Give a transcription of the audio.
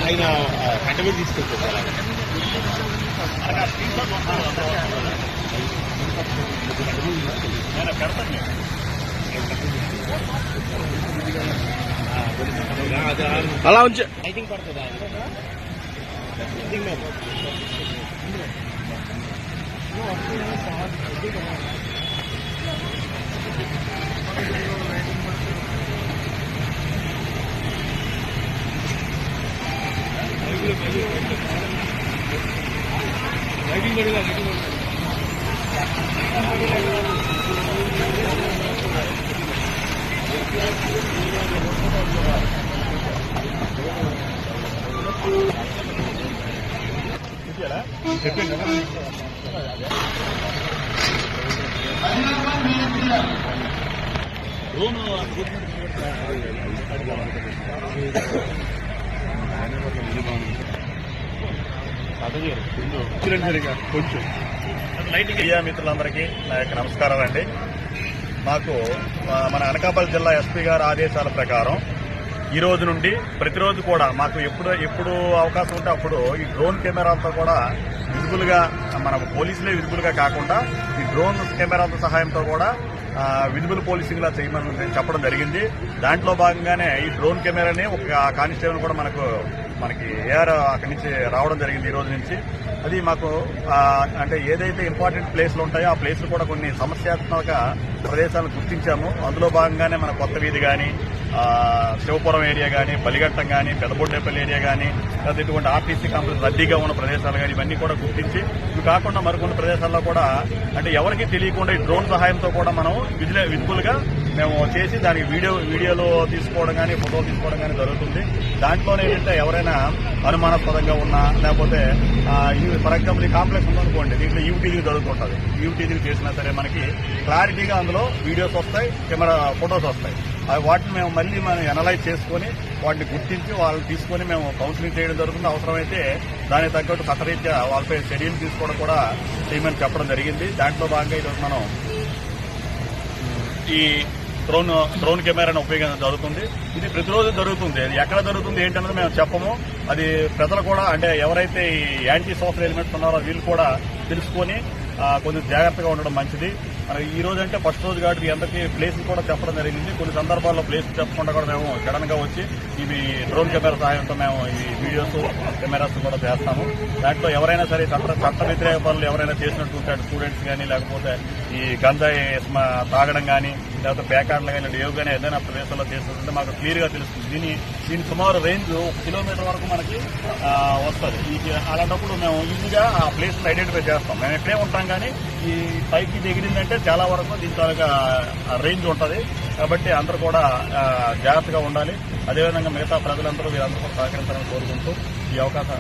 ఆయన కట్టబడి తీసుకొచ్చారు. అలా ఉంచే లైటింగ్ పడుతుందా? కొంచెం మీడియా మిత్రులందరికీ నా యొక్క నమస్కారాలండి. మాకు మన అనకాపల్లి జిల్లా ఎస్పీ గారి ఆదేశాల ప్రకారం ఈ రోజు నుండి ప్రతిరోజు కూడా మాకు ఎప్పుడు అవకాశం ఉంటే అప్పుడు ఈ డ్రోన్ కెమెరాలతో కూడా విజిబుల్ గా మన పోలీసులే విజిబుల్ గా కాకుండా ఈ డ్రోన్ కెమెరాల సహాయంతో కూడా విజిబుల్ పోలీసింగ్ లా చేయమని చెప్పడం జరిగింది. దాంట్లో భాగంగానే ఈ డ్రోన్ కెమెరాని ఒక కానిస్టేబుల్ కూడా మనకి ఏఆర్ అక్కడి నుంచి రావడం జరిగింది ఈ రోజు నుంచి. అది మాకు అంటే ఏదైతే ఇంపార్టెంట్ ప్లేస్లు ఉంటాయో ఆ ప్లేస్లు కూడా కొన్ని సమస్యాత్మక ప్రదేశాలను గుర్తించాము. అందులో భాగంగానే మన కొత్త వీధి కానీ, శివపురం ఏరియా కానీ, బలిఘట్టం కానీ, పెదబొడ్డేపల్లి ఏరియా కానీ, లేదా ఇటువంటి ఆర్టీసీ కాంప్లెక్స్ రద్దీగా ఉన్న ప్రదేశాలు కానీ ఇవన్నీ కూడా గుర్తించి, ఇవి కాకుండా మరికొన్ని ప్రదేశాల్లో కూడా అంటే ఎవరికీ తెలియకుండా ఈ డ్రోన్ సహాయంతో కూడా మనం విజిబుల్ గా మేము చేసి దానికి వీడియోలో తీసుకోవడం కానీ, ఫోటోలు తీసుకోవడం కానీ జరుగుతుంది. దాంట్లోనే ఏంటంటే ఎవరైనా అనుమానాస్పదంగా ఉన్నా, లేకపోతే ఫర్ ఎగ్జాంపుల్ ఈ కాంప్లెక్స్ ఉందనుకోండి, దీంట్లో యూటీజీ జరుగుతుంటుంది. యూటీజీ చేసినా సరే మనకి క్లారిటీగా అందులో వీడియోస్ వస్తాయి, కెమెరా ఫొటోస్ వస్తాయి. వాటిని మేము మళ్ళీ అనలైజ్ చేసుకుని వాటిని గుర్తించి వాళ్ళని తీసుకుని మేము కౌన్సిలింగ్ చేయడం జరుగుతుంది. అవసరమైతే దానికి తగ్గట్టు చట్టరీత్యా వాళ్ళపై చర్యలు తీసుకోవడం కూడా చేయమని చెప్పడం జరిగింది. దాంట్లో భాగంగా ఈరోజు మనం ఈ డ్రోన్ కెమెరాను ఉపయోగించడం జరుగుతుంది. ఇది ప్రతిరోజు జరుగుతుంది. అది ఎక్కడ జరుగుతుంది ఏంటన్నది మేము చెప్పము. అది ప్రజలు కూడా అంటే ఎవరైతే ఈ యాంటీ సోషల్ ఎలిమెంట్స్ ఉన్నారో వీళ్ళు కూడా తెలుసుకొని కొంచెం జాగ్రత్తగా ఉండడం మంచిది. ఈ రోజు అంటే ఫస్ట్ రోజు కాబట్టి అందరికీ ప్లేస్ కూడా చెప్పడం జరిగింది. కొన్ని సందర్భాల్లో ప్లేస్ చెప్పకుండా కూడా మేము సడన్ గా వచ్చి ఇవి డ్రోన్ కెమెరా సహాయంతో మేము ఈ వీడియోస్ కెమెరాస్ కూడా చేస్తాము. దాంట్లో ఎవరైనా సరే చట్ట వ్యతిరేక పనులు ఎవరైనా చేసినట్టు స్టూడెంట్స్ కానీ, లేకపోతే ఈ గంజాయి తాగడం కానీ, లేకపోతే ప్యాకెట్లు కానీ ఏవి కానీ ఏదైనా ప్రదేశంలో చేస్తుంటే మాకు క్లియర్ గా తెలుస్తుంది. దీని సుమారు రేంజ్ 1 కిలోమీటర్ వరకు మనకి వస్తుంది. అలాంటప్పుడు మేము ఈజీగా ఆ ప్లేస్ ఐడెంటిఫై చేస్తాం. మేము ఎక్కడే ఉంటాం కానీ ఈ పైకి దిగిరిందంటే చాలా వరకు దీని తాలూకా రేంజ్ ఉంటుంది. కాబట్టి అందరూ కూడా జాగ్రత్తగా ఉండాలి. అదేవిధంగా మిగతా ప్రజలందరూ వీరందరూ సహకరించాలని కోరుకుంటూ ఈ అవకాశం